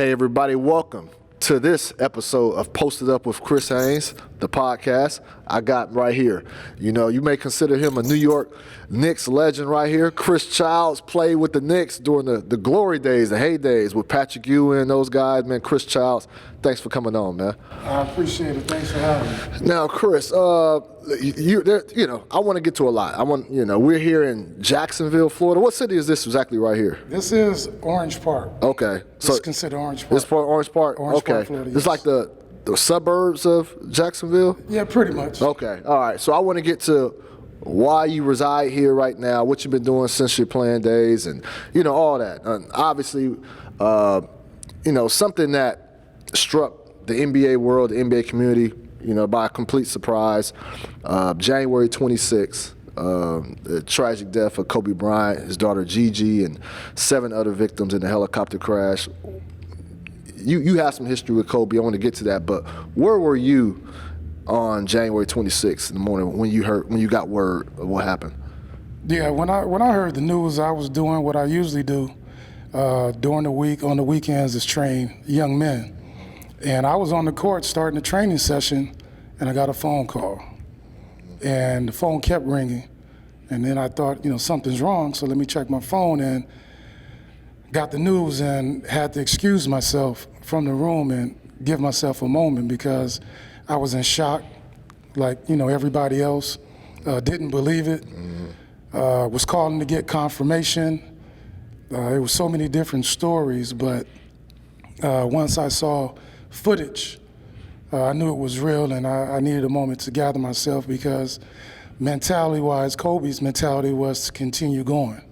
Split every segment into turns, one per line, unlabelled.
Hey everybody, welcome to this episode of Posted Up with Chris Haynes, the podcast. I got right here, you may consider him a New York Knicks legend right here. Chris Childs played with the Knicks during the glory days, the heydays with Patrick Ewing and those guys. Man, Chris Childs, thanks for coming on, man.
I appreciate it. Thanks for having me.
Now, Chris, I want to get to a lot. We're here in Jacksonville, Florida. What city is this exactly right here?
This is Orange Park.
Okay.
So it's considered Orange Park.
This part Orange Park?
Orange Park, Florida,
It's like the suburbs of Jacksonville?
Yeah, pretty much.
Okay. All right. So I want to get to why you reside here right now, what you've been doing since your playing days, and, all that. Obviously, something that struck the NBA world, the NBA community, by a complete surprise. January 26th, the tragic death of Kobe Bryant, his daughter Gigi, and 7 other victims in the helicopter crash. You have some history with Kobe. I want to get to that, but where were you on January 26th in the morning when you got word of what happened?
Yeah, when I heard the news, I was doing what I usually do during the week, on the weekends, is train young men. And I was on the court starting the training session, and I got a phone call. And the phone kept ringing. And then I thought, something's wrong, so let me check my phone, and got the news and had to excuse myself from the room and give myself a moment because I was in shock, like, everybody else. Didn't believe it. Was calling to get confirmation. It was so many different stories, but once I saw footage, I knew it was real, and I needed a moment to gather myself because mentality-wise, Kobe's mentality was to continue going.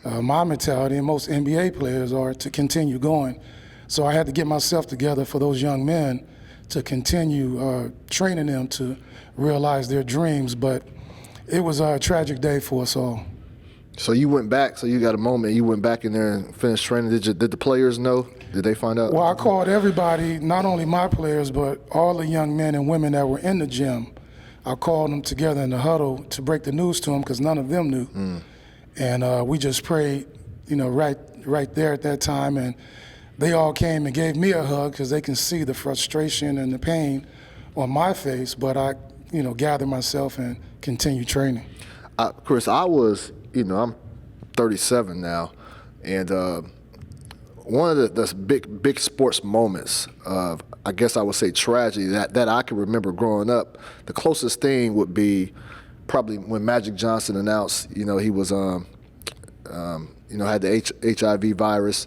My mentality, and most NBA players, are to continue going. So I had to get myself together for those young men to continue training them to realize their dreams, but it was a tragic day for us all.
So you went back, so you got a moment, you went back in there and finished training. Did the players know? Did they find out?
Well, I called everybody, not only my players, but all the young men and women that were in the gym. I called them together in the huddle to break the news to them because none of them knew. And we just prayed, right there at that time. And they all came and gave me a hug because they can see the frustration and the pain on my face. But I, gathered myself and continued training.
Chris, I was, I'm 37 now, and one of the big sports moments of, I guess I would say, tragedy that I can remember growing up, the closest thing would be probably when Magic Johnson announced, he was, had the HIV virus,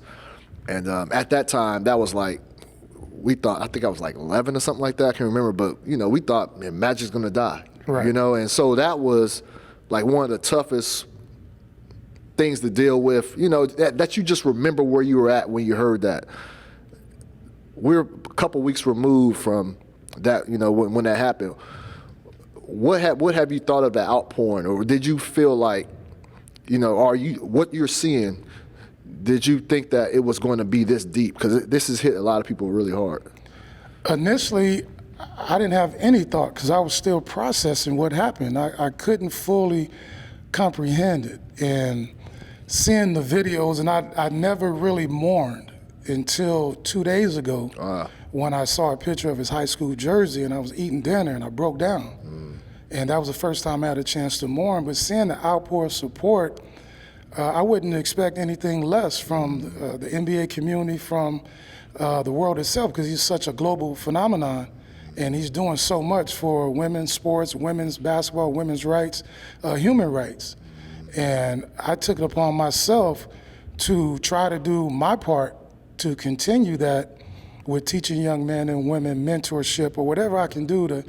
and at that time, that was like, we thought, I think I was like 11 or something like that, I can't remember, but, we thought, man, Magic's gonna die,
right.
And so that was like one of the toughest things to deal with, that you just remember where you were at when you heard that. We're a couple weeks removed from that, when that happened. What have you thought of the outpouring, or did you feel like, what you're seeing, did you think that it was going to be this deep? Because this has hit a lot of people really hard.
Initially, I didn't have any thought because I was still processing what happened. I couldn't fully comprehend it. And seeing the videos, and I never really mourned until 2 days ago when I saw a picture of his high school jersey, and I was eating dinner and I broke down. And that was the first time I had a chance to mourn. But seeing the outpour of support, I wouldn't expect anything less from the NBA community, from the world itself, because he's such a global phenomenon. And he's doing so much for women's sports, women's basketball, women's rights, human rights. And I took it upon myself to try to do my part to continue that with teaching young men and women mentorship or whatever I can do to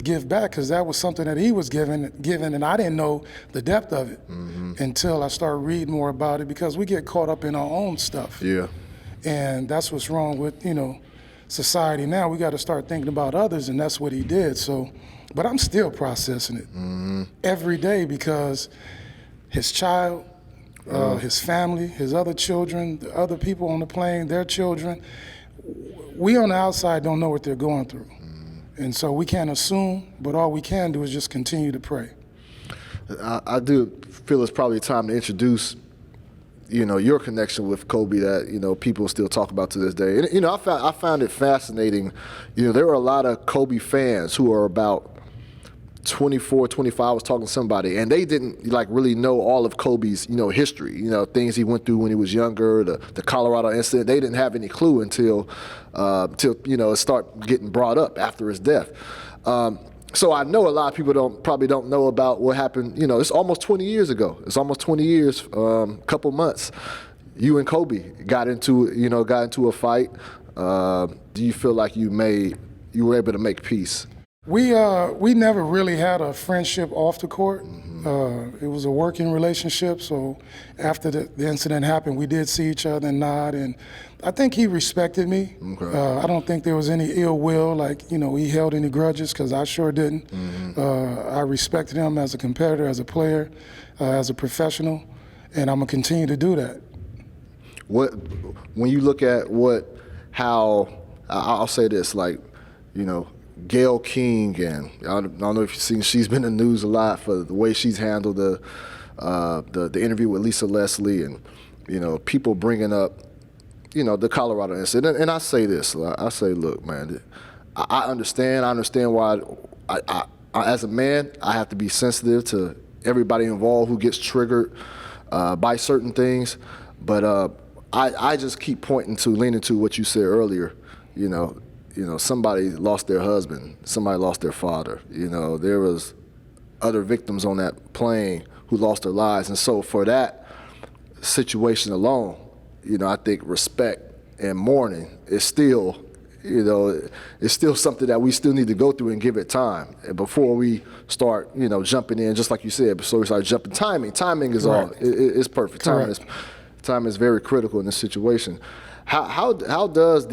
give back, because that was something that he was given, and I didn't know the depth of it until I started reading more about it, because we get caught up in our own stuff.
Yeah.
And that's what's wrong with, society now. We got to start thinking about others, and that's what he did. So, but I'm still processing it every day, because his child, his family, his other children, the other people on the plane, their children, we on the outside don't know what they're going through. And so we can't assume, but all we can do is just continue to pray.
I do feel it's probably time to introduce your connection with Kobe that, people still talk about to this day. And, I found it fascinating. There were a lot of Kobe fans who are about 24, 25. I was talking to somebody, and they didn't really know all of Kobe's, history, things he went through when he was younger, the Colorado incident. They didn't have any clue until it started getting brought up after his death. So I know a lot of people probably don't know about what happened. It's almost 20 years ago. It's almost 20 years, couple months. You and Kobe got into a fight. Do you feel like you were able to make peace?
We never really had a friendship off the court. It was a working relationship. So after the incident happened, we did see each other and nod, and I think he respected me.
Okay.
I don't think there was any ill will, he held any grudges, because I sure didn't. I respected him as a competitor, as a player, as a professional, and I'm gonna continue to do that.
When you look at how I'll say this, Gayle King, and I don't know if you've seen, she's been in the news a lot for the way she's handled the interview with Lisa Leslie, and people bringing up the Colorado incident. And I say this, look, man, I understand why I as a man I have to be sensitive to everybody involved who gets triggered by certain things, but I just keep leaning to what you said earlier. Somebody lost their husband, somebody lost their father. There was other victims on that plane who lost their lives. And so for that situation alone, I think respect and mourning is still, it's still something that we still need to go through and give it time. And before we start, jumping in, just like you said, before we start jumping, timing is all, it's perfect. Time is very critical in this situation. How does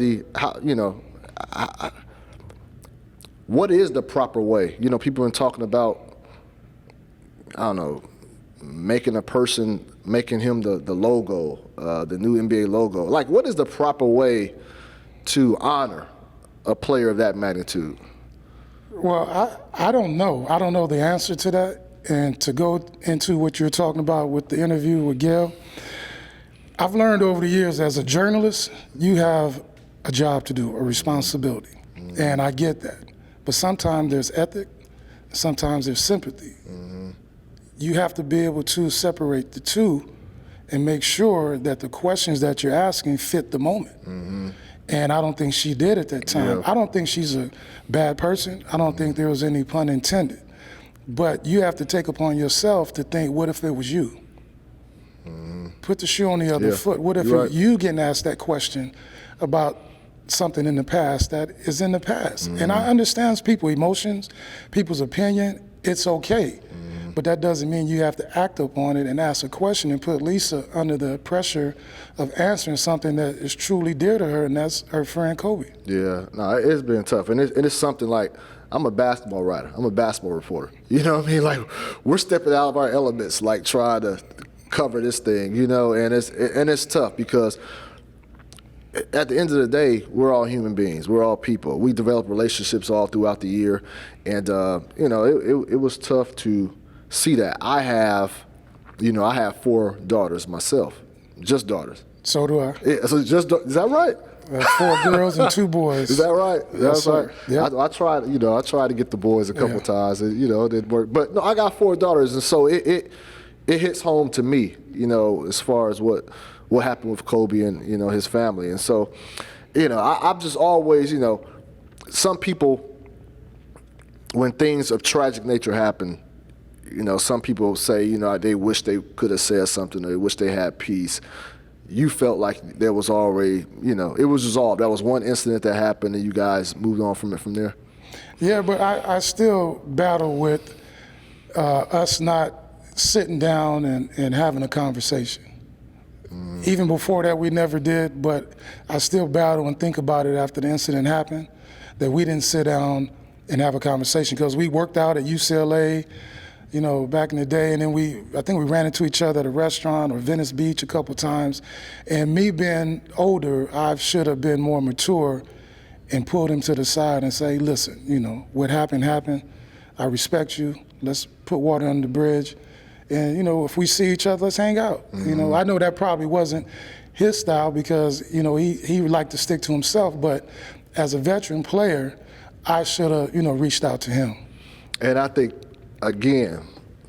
what is the proper way? People have been talking about, I don't know, making him the logo, the new NBA logo. What is the proper way to honor a player of that magnitude?
Well, I don't know. I don't know the answer to that. And to go into what you're talking about with the interview with Gayle, I've learned over the years, as a journalist, you have a job to do, a responsibility. And I get that. But sometimes there's ethic, sometimes there's sympathy. You have to be able to separate the two and make sure that the questions that you're asking fit the moment. And I don't think she did at that time. Yeah. I don't think she's a bad person. I don't think there was any pun intended. But you have to take upon yourself to think, what if it was you? Put the shoe on the other foot. What if you getting asked that question about something in the past that is in the past? And I understand people's emotions, people's opinion. It's okay. But that doesn't mean you have to act upon it and ask a question and put Lisa under the pressure of answering something that is truly dear to her, and that's her friend Kobe. Yeah,
no, it's been tough. And it's something like, I'm a basketball writer. I'm a basketball reporter. You know what I mean? We're stepping out of our elements, trying to cover this thing, and it's tough because at the end of the day, we're all human beings. We're all people. We develop relationships all throughout the year, and it was tough to see that. I have 4 daughters myself, just daughters.
So do I.
Yeah, so is that right?
4 girls and 2 boys.
Is that right?
Yes, sir.
Right. Yep. I tried to get the boys a couple times, and it didn't work. But no, I got 4 daughters, and so it hits home to me, as far as what happened with Kobe and his family. And so, I'm just always, some people, when things of tragic nature happen, some people say, they wish they could have said something, or they wish they had peace. You felt like there was already, it was resolved. That was one incident that happened, and you guys moved on from it from there.
Yeah, but I still battle with us not sitting down and having a conversation. Even before that, we never did, but I still battle and think about it after the incident happened, that we didn't sit down and have a conversation, because we worked out at UCLA, back in the day, and then I think we ran into each other at a restaurant or Venice Beach a couple times. And me being older, I should have been more mature and pulled him to the side and say, listen, what happened. I respect you. Let's put water under the bridge And, you know, if we see each other, let's hang out. You know, I know that probably wasn't his style because, you know, he would like to stick to himself. But as a veteran player, I should have, you know, reached out to him.
And I think, again,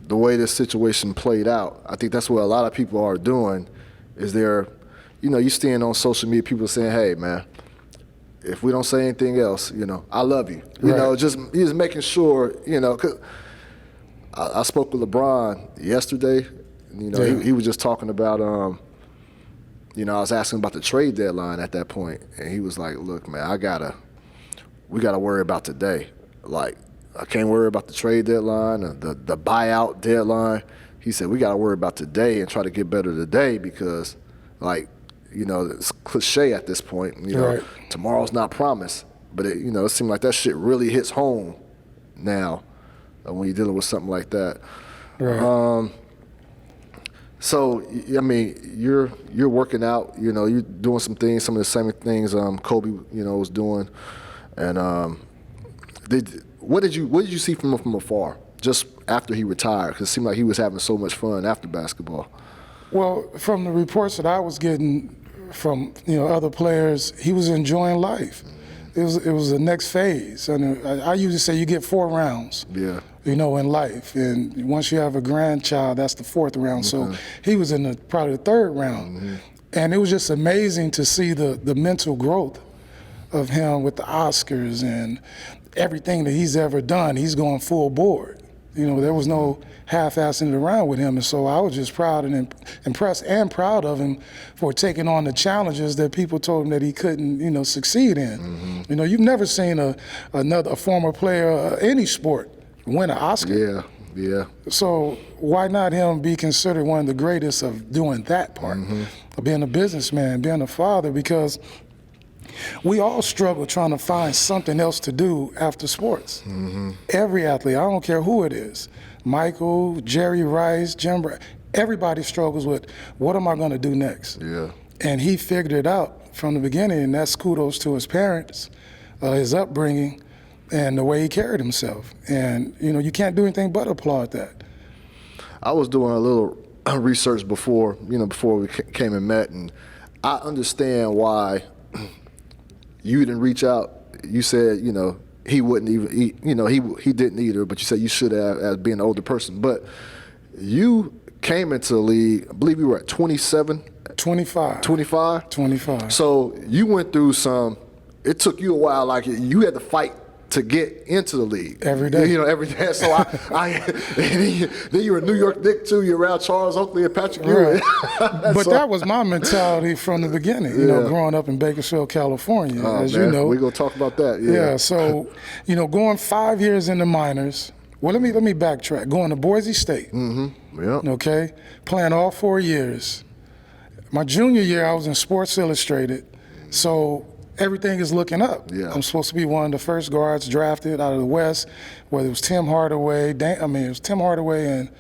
the way this situation played out, I think that's what a lot of people are doing is they're, you know, you seeing on social media people saying, hey, man, if we don't say anything else, you know, I love you. You know, just making sure, you know, 'cause I spoke with LeBron yesterday. You know, he was just talking about, you know, I was asking about the trade deadline at that point, and he was like, look, man, we got to worry about today. Like, I can't worry about the trade deadline, the buyout deadline. He said, we got to worry about today and try to get better today because, like, you know, it's cliche at this point. You know, tomorrow's not promised. But, you know, it seemed like that shit really hits home now when you're dealing with something like that.
Right.
So, I mean, you're working out. You know, you're doing some things, some of the same things Kobe, you know, was doing. And what did you see from him from afar, just after he retired? Because it seemed like he was having so much fun after basketball.
Well, from the reports that I was getting from, you know, other players, he was enjoying life. It was the next phase. And I usually say you get 4 rounds.
Yeah.
You know, in life, and once you have a grandchild, that's the 4th round. So he was in probably the 3rd round, and it was just amazing to see the mental growth of him with the Oscars and everything that he's ever done. He's going full board. You know, there was no half-assing it around with him, and so I was just proud and impressed and proud of him for taking on the challenges that people told him that he couldn't, you know, succeed in. You know, you've never seen a former player any sport win an Oscar.
Yeah.
So why not him be considered one of the greatest of doing that part, of being a businessman, being a father? Because we all struggle trying to find something else to do after sports. Every athlete, I don't care who it is, Michael, Jerry Rice, Jim Brown, everybody struggles with what am I going to do next?
Yeah.
And he figured it out from the beginning, and that's kudos to his parents, his upbringing, and the way he carried himself. And, you know, you can't do anything but applaud that.
I was doing a little research before we came and met, and I understand why you didn't reach out. You said, you know, he wouldn't even eat, you know, he didn't either, but you said you should have as being an older person. But you came into the league, I believe you were at 27?
25.
25?
25.
So you went through it took you a while, like you had to fight to get into the league.
Every day.
You know, every day. So then you were a New York Knicks too. You're around Charles Oakley and Patrick Ewing.
But that was my mentality from the beginning, you know, growing up in Bakersfield, California, as you know.
We're going to talk about that,
Yeah, so, you know, going 5 years in the minors. Well, let me backtrack. Going to Boise State. Okay? Playing all 4 years. My junior year, I was in Sports Illustrated. So everything is looking up. I'm supposed to be one of the first guards drafted out of the West, whether it was Tim Hardaway, it was Tim Hardaway and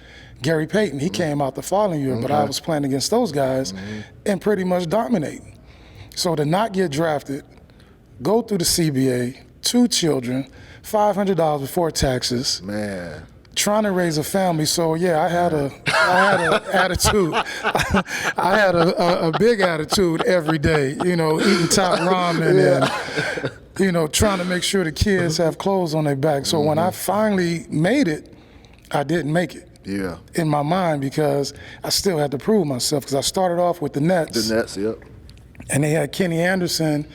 Gary Payton. He came out the following year, but I was playing against those guys and pretty much dominating. So to not get drafted, go through the CBA, 2 children, $500 before taxes.
Man.
Trying to raise a family, so yeah, I had an attitude. I had a big attitude every day, you know, eating top ramen and, you know, trying to make sure the kids have clothes on their back. So when I finally made it, I didn't make it.
Yeah.
In my mind, because I still had to prove myself, because I started off with the Nets.
The Nets, yep.
And they had Kenny Anderson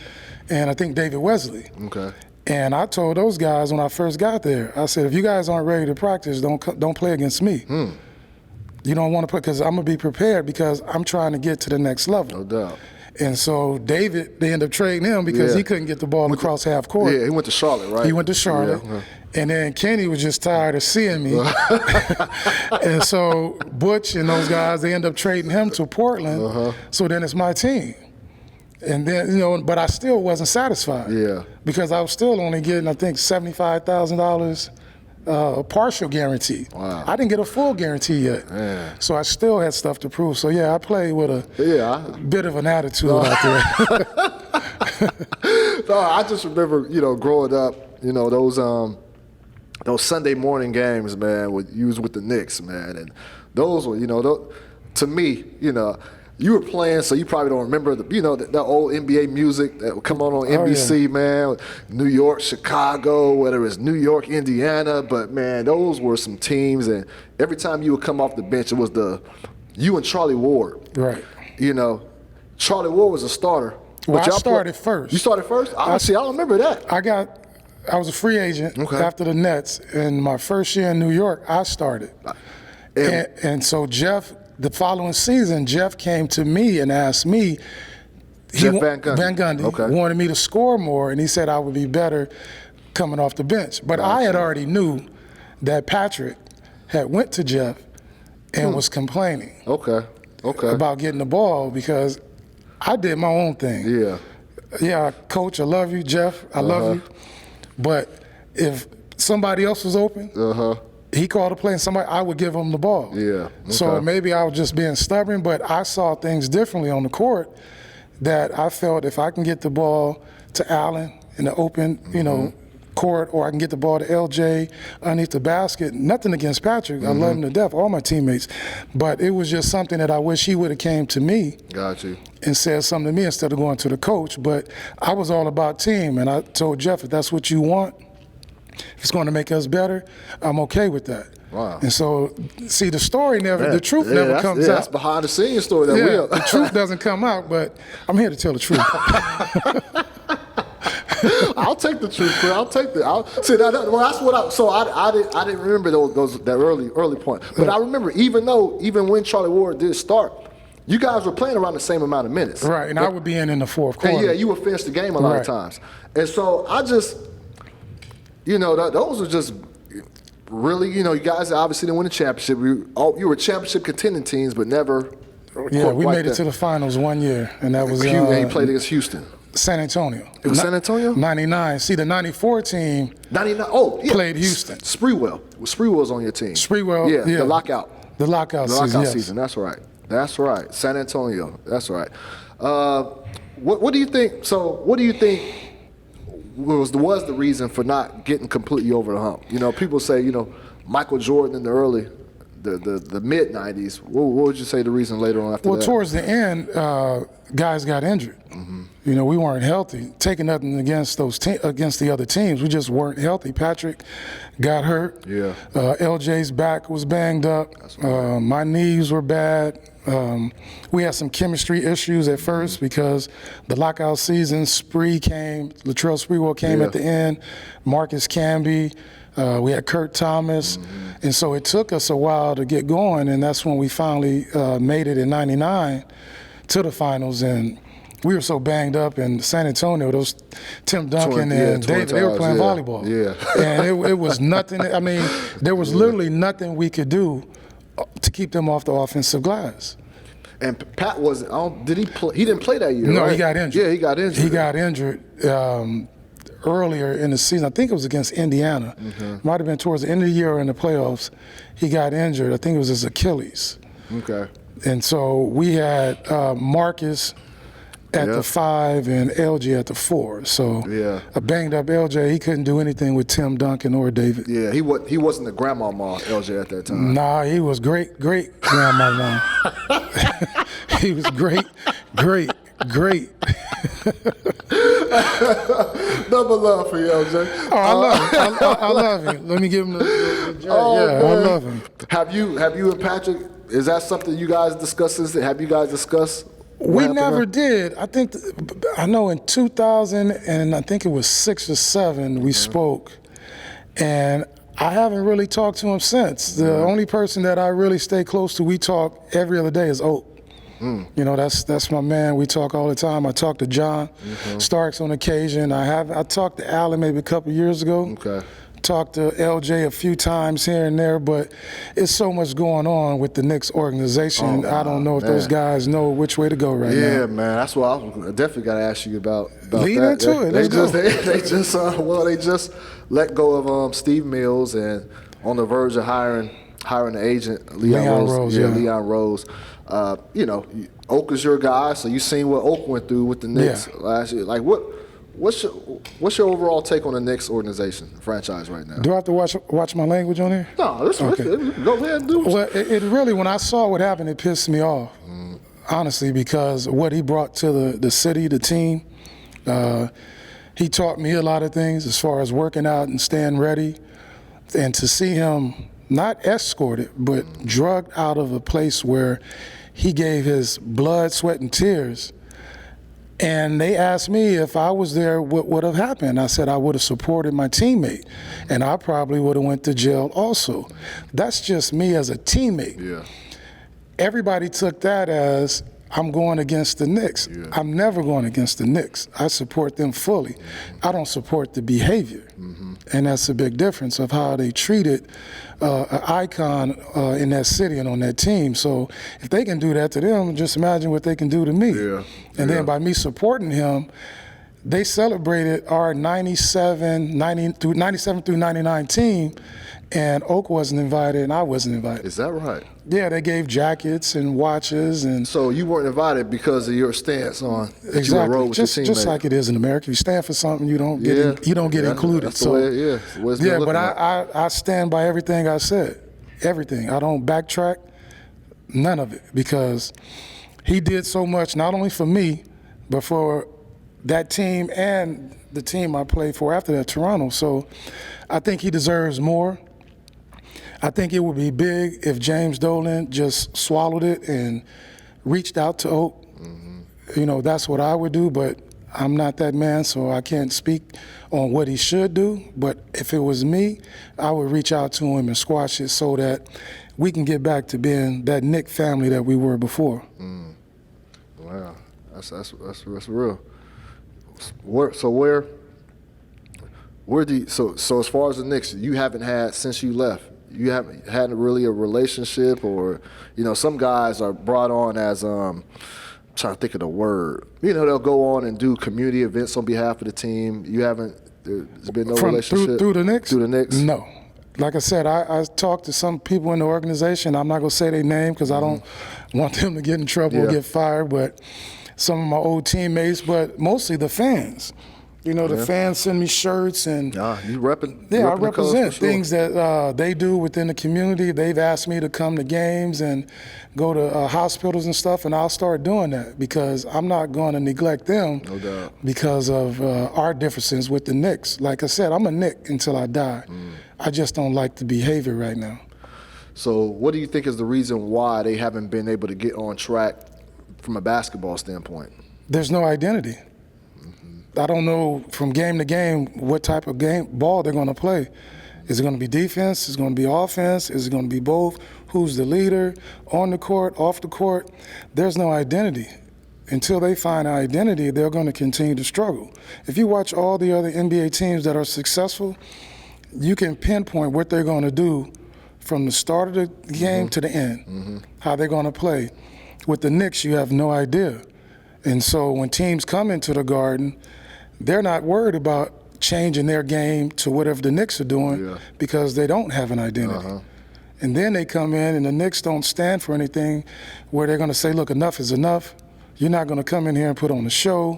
and I think David Wesley.
Okay.
And I told those guys when I first got there, I said, if you guys aren't ready to practice, don't play against me. You don't want to play, because I'm going to be prepared, because I'm trying to get to the next level.
No doubt.
And so David, they ended up trading him because he couldn't get the ball across half court.
Yeah, he went to Charlotte, right?
He went to Charlotte. Yeah. And then Kenny was just tired of seeing me. And so Butch and those guys, they end up trading him to Portland. So then it's my team. And then, you know, but I still wasn't satisfied.
Yeah.
Because I was still only getting, I think, $75,000 a partial guarantee.
Wow.
I didn't get a full guarantee yet.
Man.
So I still had stuff to prove. So yeah, I played with a bit of an attitude out there.
No, I just remember, you know, growing up, you know, those Sunday morning games, man, you was with the Knicks, man, and Those were, to me, you were playing, so you probably don't remember the old NBA music that would come on NBC, man. New York, Chicago, whether it's New York, Indiana, but man, those were some teams, and every time you would come off the bench, it was you and Charlie Ward.
Right.
Charlie Ward was a starter.
Well, I started first.
You started first? I don't remember that.
I was a free agent after the Nets, and my first year in New York, I started. And so Jeff, the following season, Jeff came to me and asked me.
Jeff Van Gundy
wanted me to score more, and he said I would be better coming off the bench. But I had already knew that Patrick had went to Jeff and was complaining about getting the ball because I did my own thing. Yeah, Coach, I love you. Jeff, I love you. But if somebody else was open, he called a play and I would give him the ball. So maybe I was just being stubborn, but I saw things differently on the court that I felt if I can get the ball to Allen in the open, court, or I can get the ball to LJ underneath the basket. Nothing against Patrick. I love him to death, all my teammates. But it was just something that I wish he would have came to me and said something to me instead of going to the coach. But I was all about team, and I told Jeff, if that's what you want, if it's going to make us better, I'm okay with that.
Wow.
And so, see, the story the truth never comes out.
That's behind the scenes story
the truth doesn't come out, but I'm here to tell the truth.
I'll take the truth, Chris. I'll take the. That's what So I didn't remember that early point, but I remember even when Charlie Ward did start, you guys were playing around the same amount of minutes.
Right, and I would be in the fourth quarter.
And yeah, you would finish the game a lot of times, and so I just, those are just really, you guys obviously didn't win the championship. You were championship contending teams, but never.
Yeah, we made it to the finals one year, and that was.
And you played against Houston.
San Antonio.
It was San Antonio?
99. See, the 94 team
99.
Played Houston.
Sprewell. Sprewell's on your team.
Sprewell,
yeah. The lockout.
The lockout season,
That's right. San Antonio. That's right. What do you think? So what do you think was the reason for not getting completely over the hump? People say, Michael Jordan in the mid-'90s. What would you say the reason later on after that?
Well, towards the end, guys got injured. We weren't healthy. Taking nothing against against the other teams, we just weren't healthy. Patrick got hurt.
Yeah.
LJ's back was banged up. My knees were bad. We had some chemistry issues at first because the lockout season, Latrell Sprewell came at the end, Marcus Camby. We had Kurt Thomas, and so it took us a while to get going, and that's when we finally made it in '99 to the finals. And we were so banged up in San Antonio. Those Tim Duncan and David, they were playing volleyball.
Yeah.
And it was nothing. I mean, there was literally nothing we could do to keep them off the offensive glass.
And Pat did he play? He didn't play that year,
No,
right?
he got injured.
Yeah, he got injured.
He got injured earlier in the season. I think it was against Indiana. Might have been towards the end of the year or in the playoffs. He got injured. I think it was his Achilles.
Okay.
And so we had Marcus at the 5 and LJ at the 4. So a banged up LJ, he couldn't do anything with Tim Duncan or David.
Yeah, he wasn't the grandmama LJ at that time.
Nah, he was great grandmama. He was great.
Double love for you, LJ.
Oh, I love him. Let me give him the J. I love him.
Have you and Patrick? Is that something you guys discussed? Have you guys discussed?
We never did. I know in 2000 and I think it was 6 or 7 we spoke, and I haven't really talked to him since. The only person that I really stay close to, we talk every other day, is Oak. That's my man. We talk all the time. I talk to John Starks on occasion. I talked to Allen maybe a couple years ago.
Okay.
Talked to LJ a few times here and there, but it's so much going on with the Knicks organization. I don't know if those guys know which way to go right now.
Yeah, man. That's what I definitely got to ask you about
Lead
that.
Into it. Let's go.
They just let go of Steve Mills and on the verge of hiring the agent Leon Rose. Leon Rose. Oak is your guy, so you seen what Oak went through with the Knicks last year. Like, what What's your overall take on the Knicks organization, franchise right now?
Do I have to watch my language on here?
No, that's okay. Go ahead and do it.
Well, it really, when I saw what happened, it pissed me off, honestly, because what he brought to the city, the team, he taught me a lot of things as far as working out and staying ready. And to see him not escorted, but drugged out of a place where he gave his blood, sweat, and tears. And they asked me if I was there, what would have happened. I said I would have supported my teammate, and I probably would have went to jail also. That's just me as a teammate.
Yeah.
Everybody took that as I'm going against the Knicks.
Yeah.
I'm never going against the Knicks. I support them fully. I don't support the behavior. And that's a big difference of how they treated an icon in that city and on that team. So if they can do that to them, just imagine what they can do to me.
Yeah.
And then by me supporting him, they celebrated our 97 through 99 team, and Oak wasn't invited and I wasn't invited.
Is that right?
Yeah, they gave jackets and watches. And
So you weren't invited because of your stance on that
exactly.
you were roll with
just
your teammate.
like it is in America. If you stand for something, you don't get included.
That's the way it is. It's
yeah, but I stand by everything I said. Everything. I don't backtrack. None of it, because he did so much not only for me, but for that team and the team I played for after that, Toronto. So I think he deserves more. I think it would be big if James Dolan just swallowed it and reached out to Oak. You know, that's what I would do, but I'm not that man, so I can't speak on what he should do. But if it was me, I would reach out to him and squash it so that we can get back to being that Knick family that we were before.
Wow, that's real. So as far as the Knicks, you haven't had since you left. You haven't had really a relationship, or some guys are brought on as I'm trying to think of the word. They'll go on and do community events on behalf of the team. You haven't. There's been no relationship
through the Knicks.
Through the Knicks.
No. Like I said, I talked to some people in the organization. I'm not gonna say their name because I don't want them to get in trouble or get fired. But some of my old teammates, but mostly the fans. The fans send me shirts and
you repping.
Yeah, I represent things that they do within the community. They've asked me to come to games and go to hospitals and stuff, and I'll start doing that because I'm not going to neglect them.
No doubt.
Because of our differences with the Knicks. Like I said, I'm a Knick until I die. I just don't like the behavior right now.
So what do you think is the reason why they haven't been able to get on track from a basketball standpoint?
There's no identity. I don't know from game to game what type of ball they're going to play. Is it going to be defense? Is it going to be offense? Is it going to be both? Who's the leader? On the court, off the court? There's no identity. Until they find an identity, they're going to continue to struggle. If you watch all the other NBA teams that are successful, you can pinpoint what they're going to do from the start of the game to the end, how they're going to play. With the Knicks, you have no idea. And so when teams come into the Garden, they're not worried about changing their game to whatever the Knicks are doing because they don't have an identity. And then they come in and the Knicks don't stand for anything where they're going to say, look, enough is enough. You're not going to come in here and put on a show.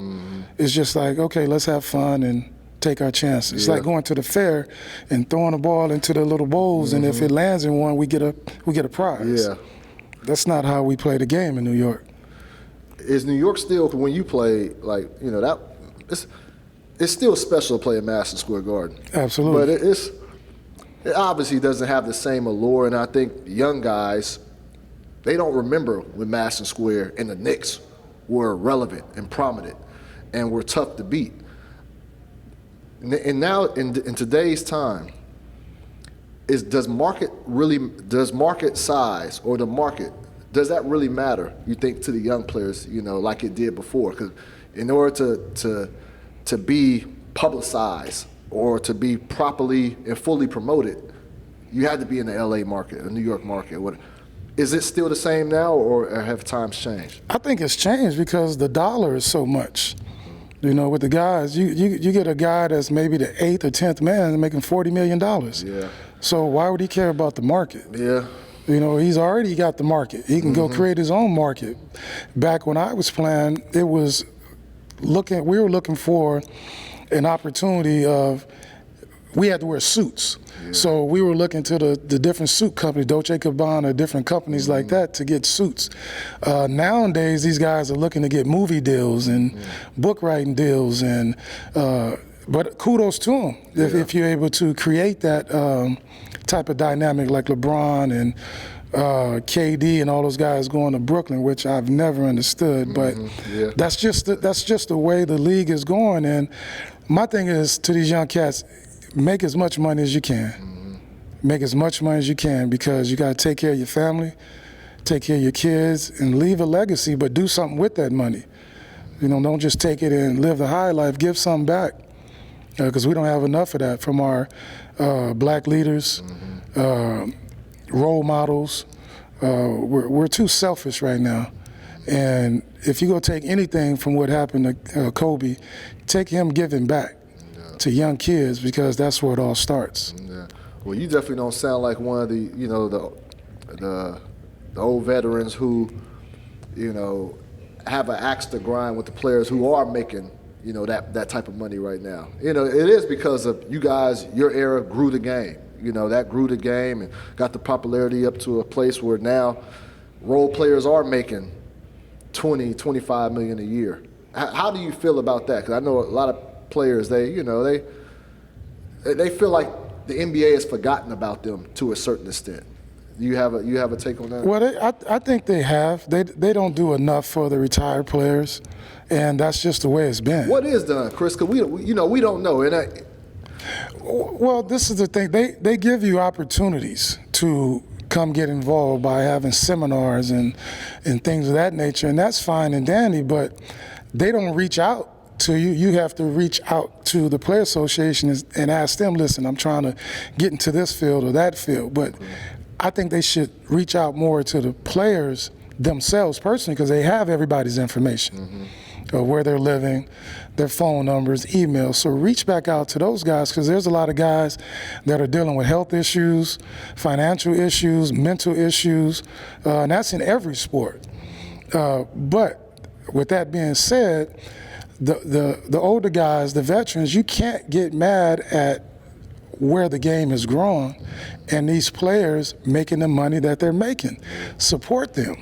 It's just like, okay, let's have fun and take our chances. It's like going to the fair and throwing a ball into the little bowls, and if it lands in one, we get a prize.
Yeah.
That's not how we play the game in New York.
Is New York still, when you play, it's still special to play at Madison Square Garden.
Absolutely.
But it obviously doesn't have the same allure, and I think young guys, they don't remember when Madison Square and the Knicks were relevant and prominent and were tough to beat. And now in today's time, does market size or the market, does that really matter, you think, to the young players, like it did before? Because in order to be publicized or to be properly and fully promoted, you had to be in the LA market, the New York market. Is it still the same now, or have times changed?
I think it's changed because the dollar is so much. With the guys, you get a guy that's maybe the 8th or 10th man making $40 million.
Yeah.
So why would he care about the market?
Yeah.
He's already got the market. He can go create his own market. Back when I was playing, we were looking for an opportunity of, we had to wear suits. Yeah. So we were looking to the different suit companies, Dolce & Gabbana, different companies like that to get suits. Nowadays, these guys are looking to get movie deals and book writing deals, and but kudos to them if you're able to create that type of dynamic like LeBron and KD and all those guys going to Brooklyn, which I've never understood, but that's just the way the league is going. And my thing is to these young cats, make as much money as you can. Make as much money as you can, because you got to take care of your family, take care of your kids, and leave a legacy, but do something with that money. You know, don't just take it and live the high life, give something back, because we don't have enough of that from our black leaders, role models. We're too selfish right now. And if you're going to take anything from what happened to Kobe, take him giving back to young kids, because that's where it all starts.
Yeah. Well, you definitely don't sound like one of the, you know, the old veterans who, you know, have an axe to grind with the players who are making, you know, that type of money right now. You know, it is because of you guys, your era grew the game. You know, that grew the game and got the popularity up to a place where now role players are making 20, 25 million a year. How do you feel about that? Because I know a lot of players, they feel like the NBA has forgotten about them to a certain extent. You have a take on that?
Well, I think they have. They don't do enough for the retired players, and that's just the way it's been.
What is done, Chris? Because we don't know. And
well, this is the thing. They give you opportunities to come get involved by having seminars and things of that nature, and that's fine and dandy, but they don't reach out to you. You have to reach out to the player association and ask them, listen, I'm trying to get into this field or that field. But I think they should reach out more to the players themselves personally, because they have everybody's information, where they're living, their phone numbers, emails. So reach back out to those guys, because there's a lot of guys that are dealing with health issues, financial issues, mental issues, and that's in every sport. But with that being said, the older guys, the veterans, you can't get mad at where the game has grown and these players making the money that they're making. Support them,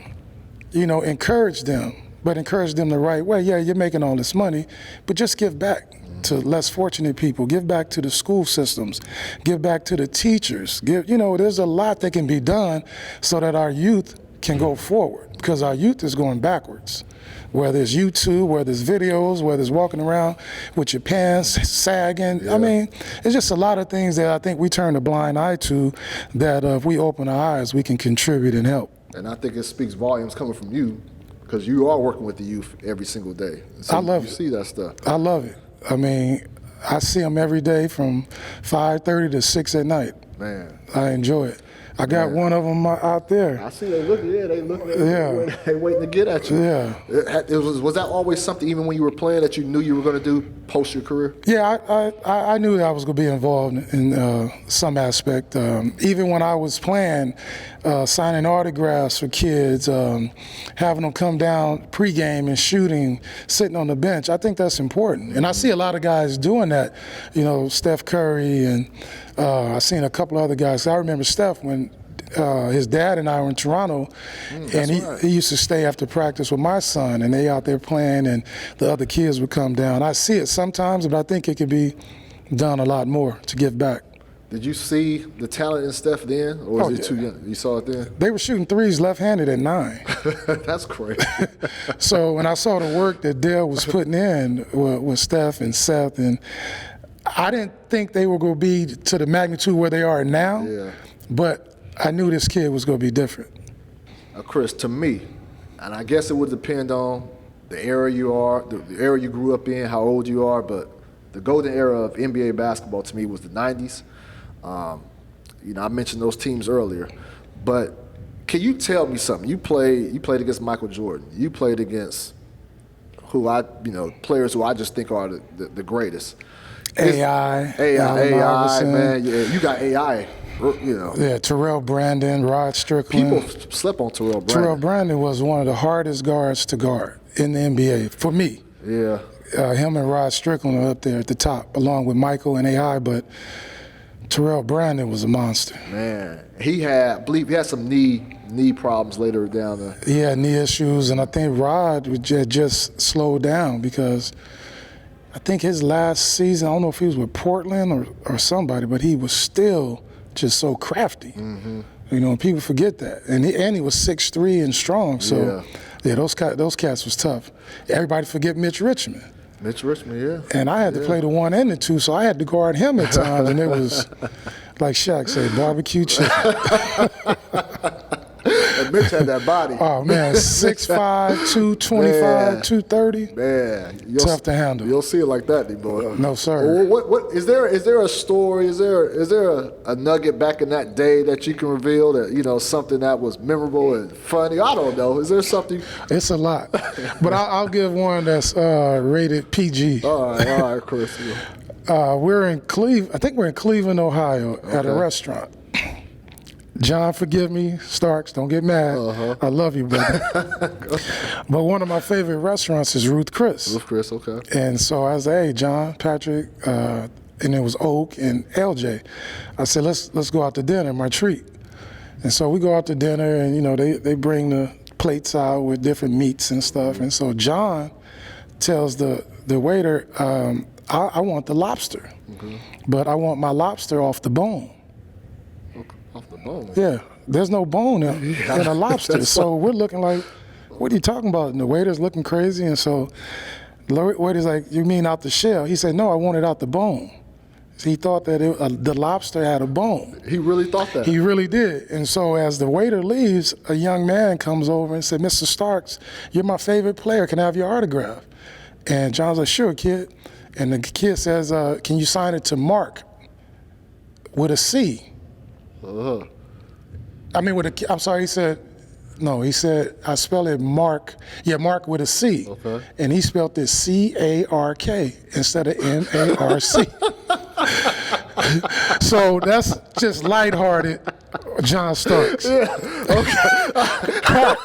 you know, encourage them, but encourage them the right way. Yeah, you're making all this money, but just give back to less fortunate people. Give back to the school systems. Give back to the teachers. There's a lot that can be done so that our youth can go forward, because our youth is going backwards. Whether it's YouTube, whether it's videos, whether it's walking around with your pants sagging. Yeah. I mean, it's just a lot of things that I think we turn a blind eye to, that if we open our eyes, we can contribute and help.
And I think it speaks volumes coming from you, because you are working with the youth every single day. So
I love it.
You see that stuff.
I love it. I mean, I see them every day from 5:30 to 6 at night.
Man.
I enjoy it. I got one of them out there.
I see they looking. Yeah, they looking. They waiting to get at you.
Yeah.
Was that always something, even when you were playing, that you knew you were going to do post your career?
Yeah, I knew that I was going to be involved in some aspect. Even when I was playing, signing autographs for kids, having them come down pregame and shooting, sitting on the bench. I think that's important, and I see a lot of guys doing that. You know, Steph Curry, and I seen a couple other guys. I remember Steph when his dad and I were in Toronto, and he used to stay after practice with my son, and they out there playing, and the other kids would come down. I see it sometimes, but I think it could be done a lot more to give back.
Did you see the talent in Steph then, or was he too young? You saw it then?
They were shooting threes left-handed at 9.
That's crazy.
So when I saw the work that Dale was putting in with Steph and Seth, and I didn't think they were going to be to the magnitude where they are now, but I knew this kid was going to be different.
Chris, to me, and I guess it would depend on the era you are, the era you grew up in, how old you are, but the golden era of NBA basketball to me was the 90s. I mentioned those teams earlier, but can you tell me something? You played against Michael Jordan. You played against players who I just think are the greatest.
AI,
man. Yeah, you got AI.
Yeah, Terrell Brandon, Rod Strickland.
People slept on Terrell Brandon.
Terrell Brandon was one of the hardest guards to guard in the NBA for me.
Yeah.
him and Rod Strickland are up there at the top, along with Michael and AI, but Terrell Brandon was a monster.
Man, I believe he had some knee problems later down there.
He had knee issues, and I think Rod just slowed down because I think his last season, I don't know if he was with Portland or somebody, but he was still just so crafty. Mm-hmm. You know, people forget that. And he was 6'3" and strong, so yeah, those cats was tough. Everybody forget Mitch Richmond.
Mitch Richmond, yeah.
And I had to play the 1 and the 2, so I had to guard him at times, and it was, like Shaq said, barbecue chicken.
And Mitch had that body.
Oh, man, 6'5", 225, 230.
Man.
Tough to handle.
You'll see it like that, D-boy.
No, sir.
What is there a story, is there a nugget back in that day that you can reveal that, you know, something that was memorable and funny? I don't know. Is there something?
It's a lot. But I'll give one that's rated PG.
All right, Chris.
We're in Cleveland. I think we're in Cleveland, Ohio, at a restaurant. John, forgive me, Starks, don't get mad. I love you, brother. But one of my favorite restaurants is Ruth Chris.
Ruth Chris, okay.
And so I said, hey, John, Patrick, and it was Oak and LJ. I said, let's go out to dinner, my treat. And so we go out to dinner, and you know they bring the plates out with different meats and stuff. And so John tells the waiter, I want the lobster, but I want my lobster off the bone.
Off the bone?
Yeah, there's no bone in a lobster. So we're looking like, what are you talking about? And the waiter's looking crazy, and so the waiter's like, you mean out the shell? He said, no, I want it out the bone. So he thought that the lobster had a bone.
He really thought that?
He really did. And so as the waiter leaves, a young man comes over and said, Mr. Starks, you're my favorite player. Can I have your autograph? And John's like, sure, kid. And the kid says, can you sign it to Mark with a C? I mean, I'm sorry, he said, I spell it Mark. Yeah, Mark with a C.
Okay.
And he spelled it C-A-R-K instead of M-A-R-C. So that's just lighthearted John Starks.
Yeah, okay.
Clark,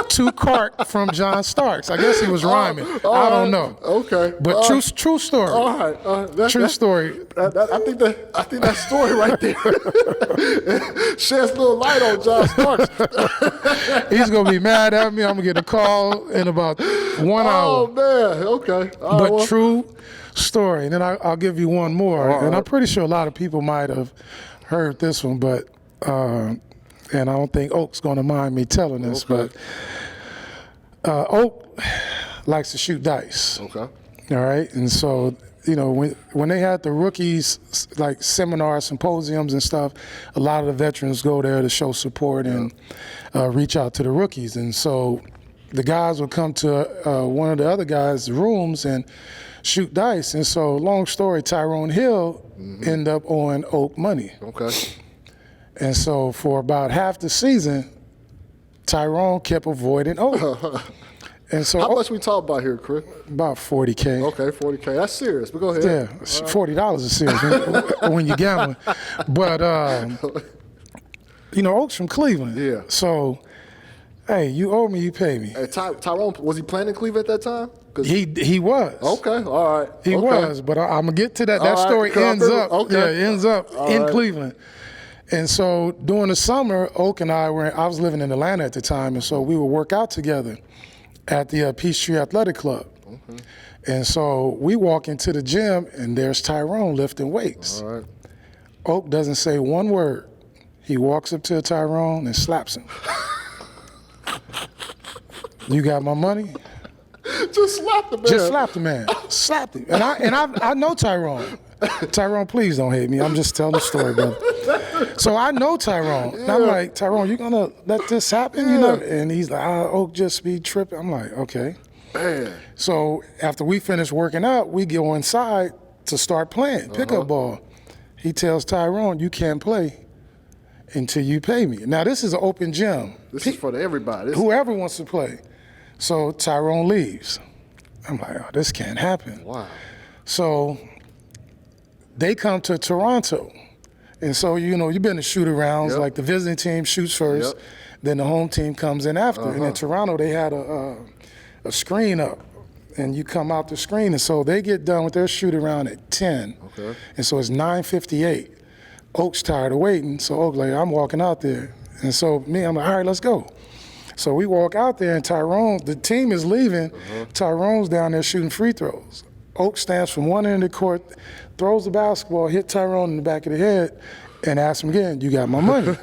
to Clark from John Starks. I guess he was rhyming. I don't know.
Okay.
But true story.
All right.
True story.
I think that story right there sheds a little light on John Starks.
He's going to be mad at me. I'm going to get a call in about 1 hour.
Oh, man. Okay.
But true story. And then I'll give you one more.
Right.
And I'm pretty sure a lot of people might have heard this one, but and I don't think Oak's going to mind me telling this, but Oak likes to shoot dice.
Okay.
All right. And so, you know, when they had the rookies, like seminars, symposiums and stuff, a lot of the veterans go there to show support and reach out to the rookies. And so the guys would come to one of the other guys' rooms and shoot dice. And so, long story, Tyrone Hill ended up owing Oak money.
Okay.
And so for about half the season, Tyrone kept avoiding Oak. And so
how much we talk about here, Chris?
About $40K.
Okay, $40K. That's serious, but go ahead.
Yeah, $40 is serious when you're gambling. But, you know, Oak's from Cleveland.
Yeah.
So, hey, you owe me, you pay me.
Hey, Tyrone, was he playing in Cleveland at that time?
He was.
Okay, all right.
He was, but I'm going to get to that. That story ends up. Okay. Yeah, it ends up in Cleveland. And so during the summer, Oak and I was living in Atlanta at the time, and so we would work out together at the Peachtree Athletic Club. Okay. And so we walk into the gym, and there's Tyrone lifting weights.
All right.
Oak doesn't say one word. He walks up to Tyrone and slaps him. You got my money?
Just slap the man.
Just slap the man. Slapped him. And I know Tyrone. Tyrone, please don't hate me. I'm just telling the story, brother. So I know Tyrone. And I'm like, Tyrone, you gonna let this happen? You know? And he's like, Oak just be tripping. I'm like, okay.
Man.
So after we finish working out, we go inside to start playing pickup ball. He tells Tyrone, you can't play until you pay me. Now this is an open gym.
This is for everybody.
Whoever wants to play. So Tyrone leaves. I'm like, oh, this can't happen.
Wow.
So they come to Toronto. And so, you know, you've been to shoot-arounds, like the visiting team shoots first, then the home team comes in after. And in Toronto, they had a screen up and you come out the screen. And so they get done with their shoot around at 10.
Okay.
And so it's 9:58. Oak's tired of waiting, so Oak like, I'm walking out there. And so I'm like, all right, let's go. So we walk out there, and the team is leaving. Tyrone's down there shooting free throws. Oak stands from one end of the court, throws the basketball, hit Tyrone in the back of the head, and asks him again, you got my money?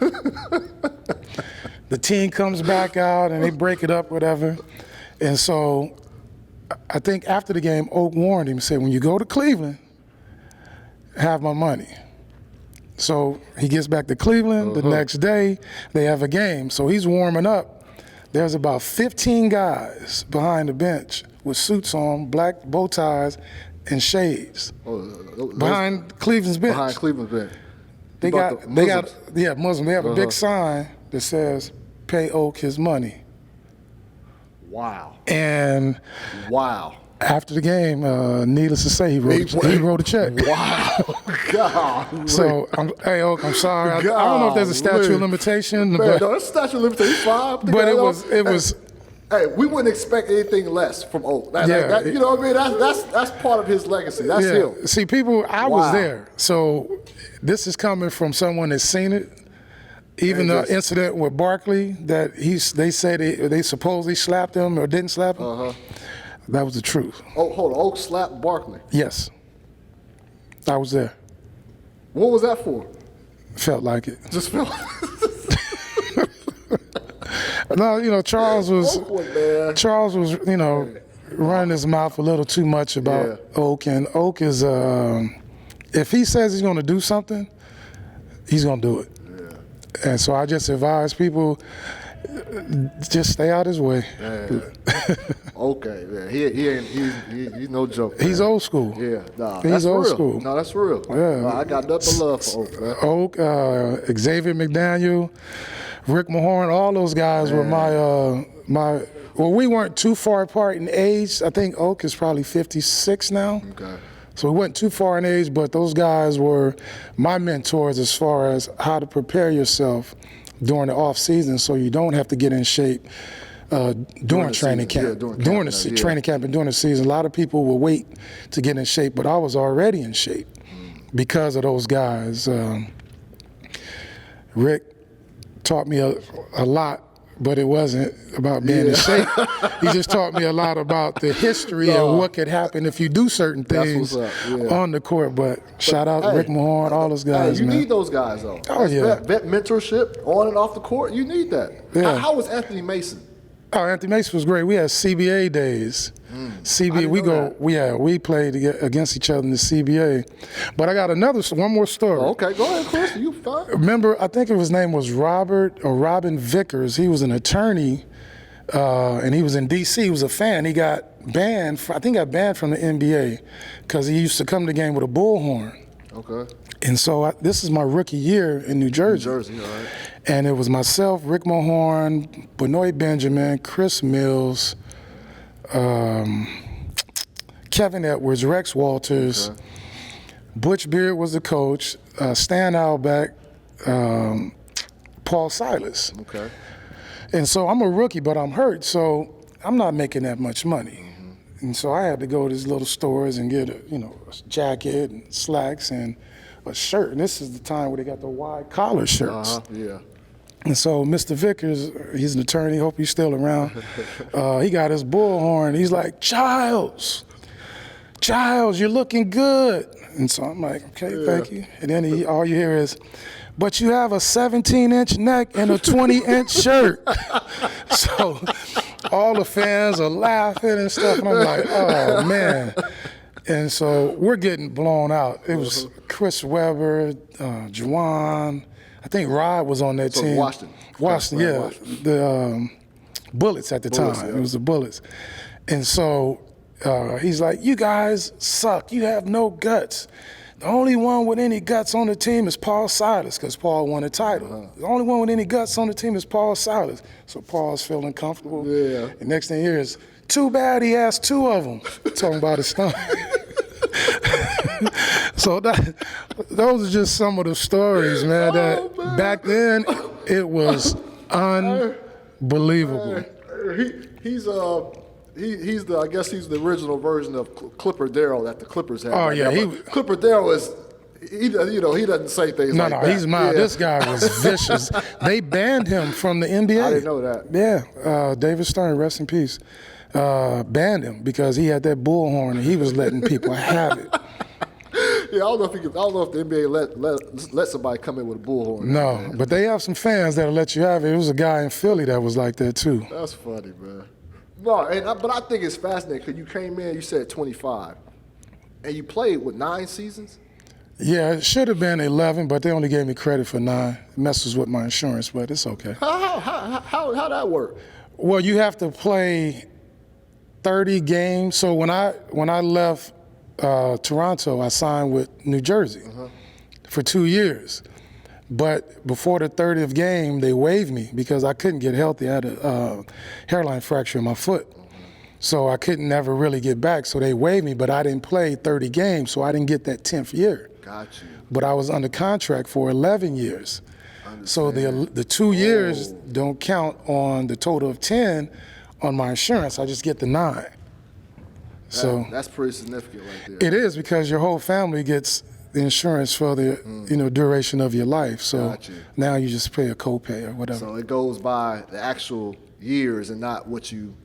The team comes back out, and they break it up, whatever. And so I think after the game, Oak warned him, said, when you go to Cleveland, have my money. So he gets back to Cleveland. The next day, they have a game. So he's warming up. There's about 15 guys behind the bench with suits on, black bow ties, and shades. Behind Cleveland's bench.
Behind Cleveland's bench.
They got Muslims. They have a big sign that says, pay Oak his money.
Wow.
And after the game, needless to say, he wrote a check.
Wow. God.
So, hey, Oak, I'm sorry. I don't know if there's a statute of limitation.
Man, no, that's statute of limitation. 5.
But it was.
Hey, we wouldn't expect anything less from Oak. You know what I mean? That's part of his legacy. That's him.
See, I was there. So this is coming from someone that's seen it. Even the incident with Barkley that they said they supposedly slapped him or didn't slap him. That was the truth.
Oh, hold on. Oak slapped Barkley.
Yes. I was there.
What was that for?
Felt like it.
Just felt
No, Charles was,
man.
running his mouth a little too much about Oak. And Oak is, if he says he's going to do something, he's going to do it. Yeah. And so I just advise people, just stay out his way.
Okay, man. He's no joke. Man.
He's old school.
Yeah,
he's old
real.
school.
No, that's real.
Yeah,
I got nothing but love for Oak, man.
Oak, Xavier McDaniel, Rick Mahorn, all those guys were my. Well, we weren't too far apart in age. I think Oak is probably 56 now.
Okay.
So we weren't too far in age, but those guys were my mentors as far as how to prepare yourself during the off season, so you don't have to get in shape during training camp. During the training camp and during the season. A lot of people will wait to get in shape, but I was already in shape because of those guys. Rick taught me a lot, but it wasn't about being in shape. He just taught me a lot about the history and what could happen if you do certain things on the court. But shout out Rick Mahorn, all those guys,
you
man.
need those guys, though.
Oh, yeah.
Vet mentorship on and off the court, you need that.
Yeah.
How was Anthony Mason?
Oh, Anthony Mason was great. We had CBA days. We played against each other in the CBA. But I got one more story.
Okay, go ahead, Chris. You fine.
Remember, I think his name was Robin Vickers. He was an attorney, and he was in D.C. He was a fan. He got banned. I think he got banned from the NBA because he used to come to the game with a bullhorn.
Okay.
And so this is my rookie year in New Jersey.
All right.
And it was myself, Rick Mahorn, Benoit Benjamin, Chris Mills, Kevin Edwards, Rex Walters, Butch Beard was the coach, Stan Albeck, Paul Silas.
Okay.
And so I'm a rookie, but I'm hurt, so I'm not making that much money. And so I had to go to these little stores and get a jacket and slacks and a shirt. And this is the time where they got the wide collar shirts. And so Mr. Vickers, he's an attorney, hope he's still around. He got his bullhorn. He's like, Charles, you're looking good. And so I'm like, okay, thank you. And then all you hear is, but you have a 17-inch neck and a 20-inch shirt. So all the fans are laughing and stuff. And I'm like, oh, man. And so we're getting blown out. It was Chris Webber, Juwan. I think Rod was on that team. Washington, yeah. The Bullets at the time. It was the Bullets. And so he's like, you guys suck. You have no guts. The only one with any guts on the team is Paul Silas, because Paul won a title. The only one with any guts on the team is Paul Silas. So Paul's feeling comfortable. Yeah. And next thing you hear is, too bad he asked 2 of them. Talking about his stomach. So those are just some of the stories, man. Back then, it was unbelievable.
He's the, I guess he's the original version of Clipper Darrell that the Clippers had.
Oh,
right
yeah,
now. Clipper Darrell is, he doesn't say things like that.
No, he's mild.
Yeah.
This guy was vicious. They banned him from the NBA.
I didn't know that.
Yeah, David Stern, rest in peace, banned him because he had that bullhorn and he was letting people have it.
Yeah, I don't know if the NBA let somebody come in with a bullhorn.
No, but they have some fans that'll let you have it. There was a guy in Philly that was like that too.
That's funny, man. No, but I think it's fascinating because you came in, you said 25, and you played with 9 seasons.
Yeah, it should have been 11, but they only gave me credit for 9. It messes with my insurance, but it's okay.
How that work?
Well, you have to play 30 games. So when I left Toronto, I signed with New Jersey for 2 years. But before the 30th game, they waived me because I couldn't get healthy. I had a hairline fracture in my foot. So I couldn't never really get back. So they waived me, but I didn't play 30 games, so I didn't get that 10th year.
Got you.
But I was under contract for 11 years. So the 2 years don't count on the total of 10 on my insurance. I just get the 9. So
that's pretty significant right there.
it is because your whole family gets the insurance for the duration of your life. So now you just pay a copay or whatever.
So it goes by the actual years and not what you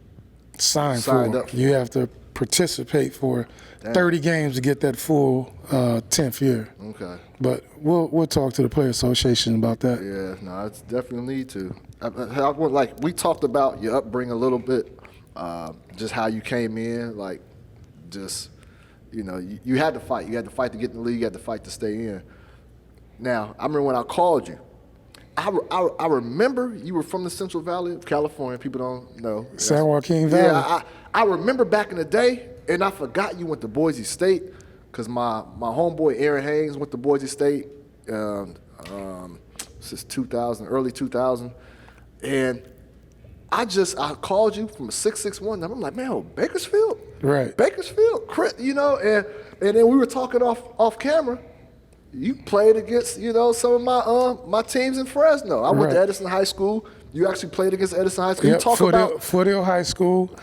signed
up for.
You have to participate for 30 games to get that full 10th year.
Okay.
But we'll talk to the Player Association about that.
Yeah, no, it's definitely need to. Like we talked about your upbringing a little bit, just how you came in, like just. You had to fight. You had to fight to get in the league. You had to fight to stay in. Now, I remember when I called you. I remember you were from the Central Valley of California. People don't know.
San Joaquin Valley.
Yeah, I remember back in the day, and I forgot you went to Boise State because my homeboy Aaron Haynes went to Boise State since 2000, early 2000, and I called you from a 661 number. I'm like, man, Bakersfield?
Right.
Bakersfield, Chris, and then we were talking off camera. You played against, some of my teams in Fresno. I went to Edison High School. You actually played against Edison High School.
Yep,
You talk about
Foothill High School,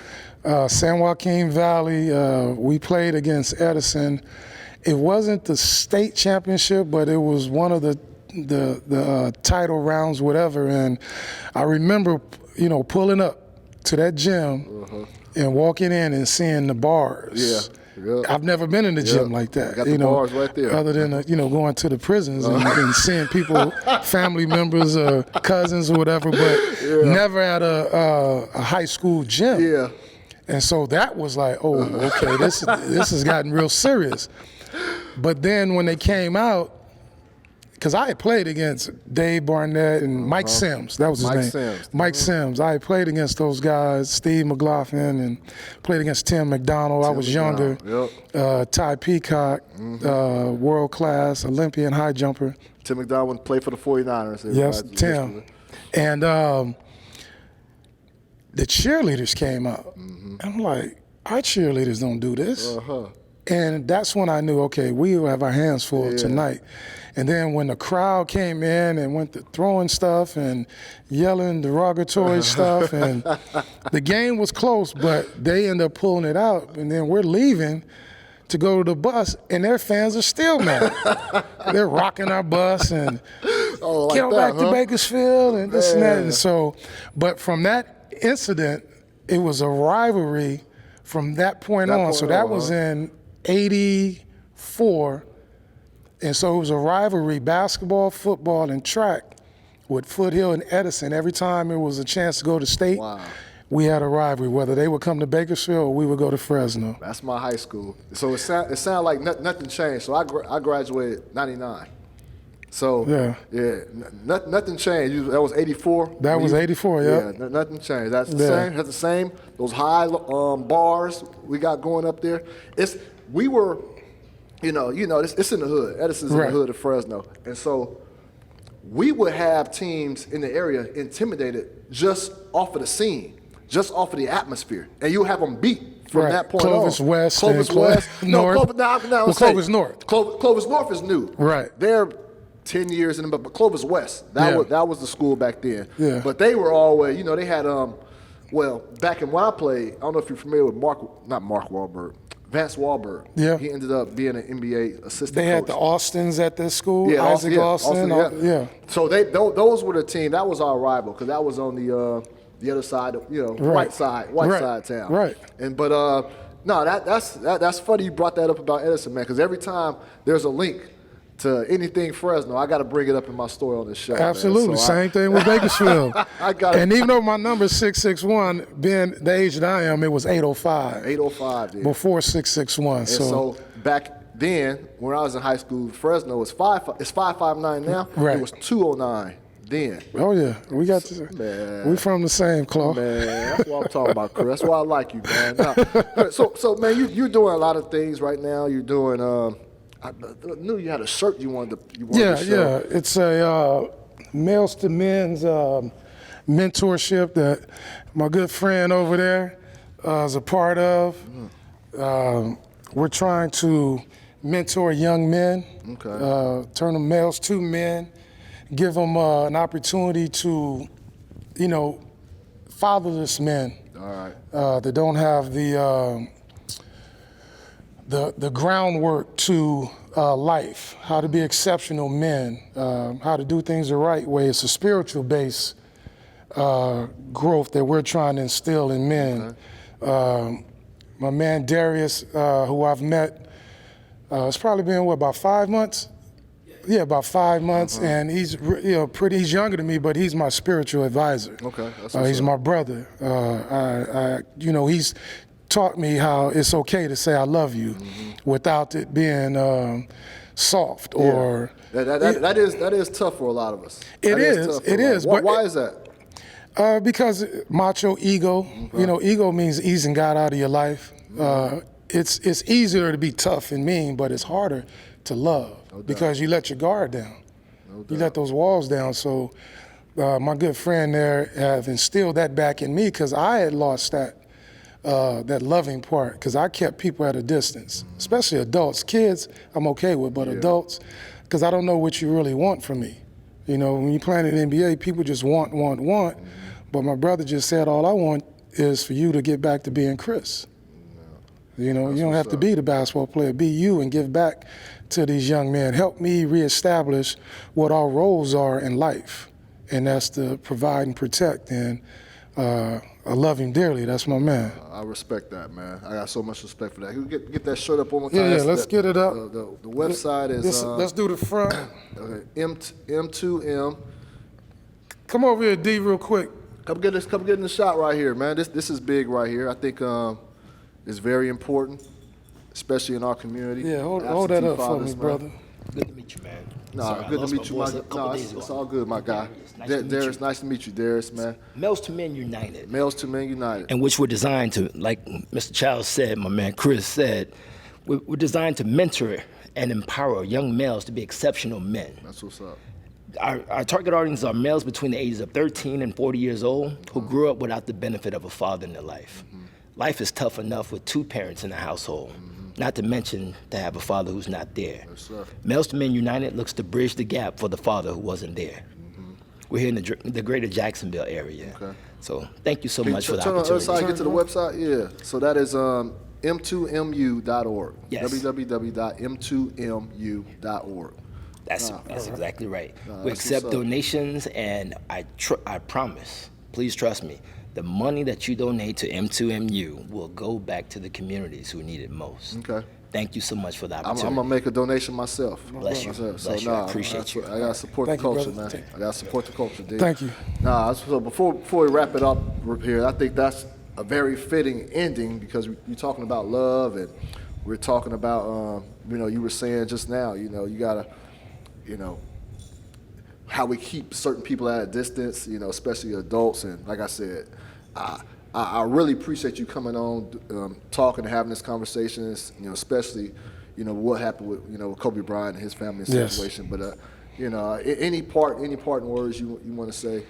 San Joaquin Valley. We played against Edison. It wasn't the state championship, but it was one of the title rounds, whatever. And I remember, pulling up to that gym and walking in and seeing the bars. Yeah. I've never been in the gym like that.
Got the bars right there.
Other than going to the prisons and seeing people, family members, cousins or whatever, but never at a high school gym.
Yeah.
And so that was like, oh, okay, this has gotten real serious. But then when they came out, because I had played against Dave Barnett and Mike Sims. That was his name.
Sims.
Mike Sims. I had played against those guys, Steve McLaughlin, and played against Tim McDonald. I was younger.
Yep.
Ty Peacock, world-class Olympian high jumper.
Tim McDonald played for the 49ers.
Yes, Tim. And the cheerleaders came out. I'm like, our cheerleaders don't do this. And that's when I knew, okay, we will have our hands full tonight. And then when the crowd came in and went to throwing stuff and yelling derogatory stuff, and the game was close, but they ended up pulling it out. And then we're leaving to go to the bus, and their fans are still mad. They're rocking our bus and get back to Bakersfield and this and that. And so, but from that incident, it was a rivalry from that point on. So that was in 84. And so it was a rivalry, basketball, football, and track with Foothill and Edison. Every time there was a chance to go to state, we had a rivalry, whether they would come to Bakersfield or we would go to Fresno.
That's my high school. So it sounded like nothing changed. So I graduated 99. So nothing changed. That was 84.
That was 84,
yeah. Nothing changed. That's the same. That's the same. Those high bars we got going up there. It's in the hood. Edison's in the hood of Fresno. And so we would have teams in the area intimidated just off of the scene, just off of the atmosphere. And you have them beat from that point
Clovis
on.
West.
Clovis West.
North.
Clovis
North.
Clovis North is new.
Right.
They're 10 years in, but Clovis West. That was the school back then.
Yeah.
But they were always, they had Well, back in when I played, I don't know if you're familiar with Vance Wahlberg.
Yeah.
He ended up being an NBA assistant
They
coach.
had the Austins at this school.
Yeah,
Isaac Austin. Yeah.
So those were the team. That was our rival because that was on the other side, white side of town.
Right.
No, that's funny you brought that up about Edison, man, because every time there's a link to anything Fresno, I got to bring it up in my story on this show.
Absolutely.
So
Same thing with Bakersfield. And even though my number is 661, being the age that I am, it was 805.
805, yeah.
Before 661.
And so back then, when I was in high school, Fresno was 559 now.
Right.
It was 209 then.
Oh yeah, we got to.
Man.
We from the same cloth.
Man, that's what I'm talking about, Chris. That's why I like you, man. Now, so man, you're doing a lot of things right now. You're doing. I knew you had a shirt you wanted to show.
Yeah. It's a males to men's mentorship that my good friend over there is a part of. We're trying to mentor young men, turn them males to men, give them an opportunity to, fatherless men.
All right.
That don't have the groundwork to life, how to be exceptional men, how to do things the right way. It's a spiritual base growth that we're trying to instill in men. My man Darius, who I've met, it's probably been about 5 months. Yeah, about 5 months, and he's he's younger than me, but he's my spiritual advisor.
Okay, that's
he's my brother. He's taught me how it's okay to say I love you without it being soft or.
That is tough for a lot of us.
It is.
Why is that?
Because macho ego. Ego means easing God out of your life. It's easier to be tough and mean, but it's harder to love because you let your guard down. You let those walls down. So my good friend there have instilled that back in me because I had lost that loving part because I kept people at a distance, especially adults. Kids, I'm okay with, but adults, because I don't know what you really want from me. When you play in the NBA, people just want. But my brother just said, all I want is for you to get back to being Chris. You don't have to be the basketball player. Be you and give back to these young men. Help me reestablish what our roles are in life, and that's to provide and protect. And I love him dearly. That's my man.
I respect that, man. I got so much respect for that. You get that shirt up one more time.
Yeah, let's get it up.
The website is.
Let's do the front.
M2M.
Come over here, D, real quick.
Come get in the shot right here, man. This is big right here. I think it's very important, especially in our community.
Yeah, hold that up for me,
man.
brother.
Good to meet you, man.
No, good to meet you, my guy. No, it's all good, my guy. Darius, nice to meet you, Darius, man.
Males to Men United.
Males to Men United.
And which we're designed to, like Mr. Charles said, my man Chris said, we're designed to mentor and empower young males to be exceptional men.
That's what's up.
Our target audience are males between the ages of 13 and 40 years old who grew up without the benefit of a father in their life. Life is tough enough with two parents in the household, not to mention to have a father who's not there.
Yes, sir.
Males to Men United looks to bridge the gap for the father who wasn't there. We're here in the greater Jacksonville area.
Okay.
So thank you so much for the
Turn on the other
opportunity.
side, get to the website. Yeah. So that is m2mu.org.
Yes.
www.m2mu.org.
That's exactly right. We
that's
accept
what's up.
donations, and I promise, please trust me, the money that you donate to M2MU will go back to the communities who need it most.
Okay.
Thank you so much for the
I'm
opportunity.
going to make a donation myself.
Bless you.
So,
Bless you. I appreciate you.
I got to support
Thank
the
you,
culture,
brother.
man. I got to support the culture, dude.
Thank you.
So before we wrap it up here, I think that's a very fitting ending because you're talking about love and we're talking about, you were saying just now, you got to, how we keep certain people at a distance, especially adults. And like I said, I really appreciate you coming on, talking and having this conversation, especially, what happened with Kobe Bryant and his family situation. But, any parting words you want to say?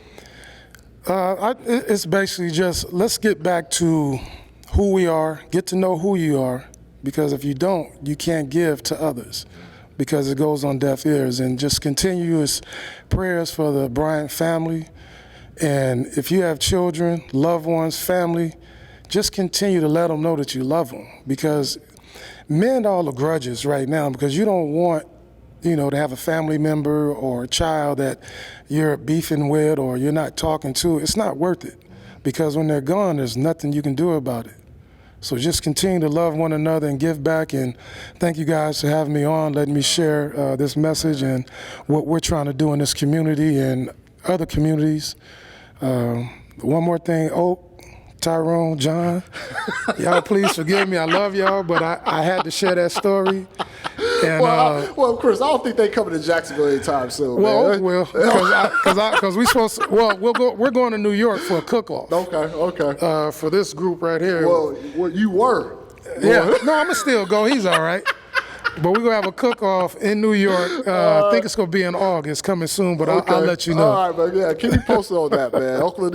It's basically just let's get back to who we are, get to know who you are, because if you don't, you can't give to others because it goes on deaf ears. And just continuous prayers for the Bryant family And if you have children, loved ones, family, just continue to let them know that you love them, because mend all the grudges right now, because you don't want, to have a family member or a child that you're beefing with or you're not talking to. It's not worth it, because when they're gone, there's nothing you can do about it. So just continue to love one another and give back. And thank you guys for having me on, letting me share this message and what we're trying to do in this community and other communities. One more thing, Oak, Tyrone, John, y'all please forgive me. I love y'all, but I had to share that story. And,
well, Chris, I don't think they coming to Jacksonville anytime soon.
Well,
man.
Oak will, because we supposed to, we're going to New York for a cook-off.
Okay.
For this group right here.
Well, you were.
Yeah, no, I'm going to still go. He's all right. But we're going to have a cook-off in New York. I think it's going to be in August, coming soon, but I'll let you know.
All right, man. Yeah, keep me posted on that, man. Oakland,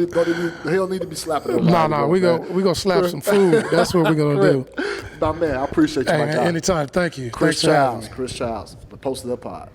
he'll need to be slapping them.
No, we're going to slap some food. That's what we're going to do.
My man, I appreciate you, my guy.
Anytime. Thank you.
Chris
Thanks for having me.
Chris Childs, the Posted Up Pod.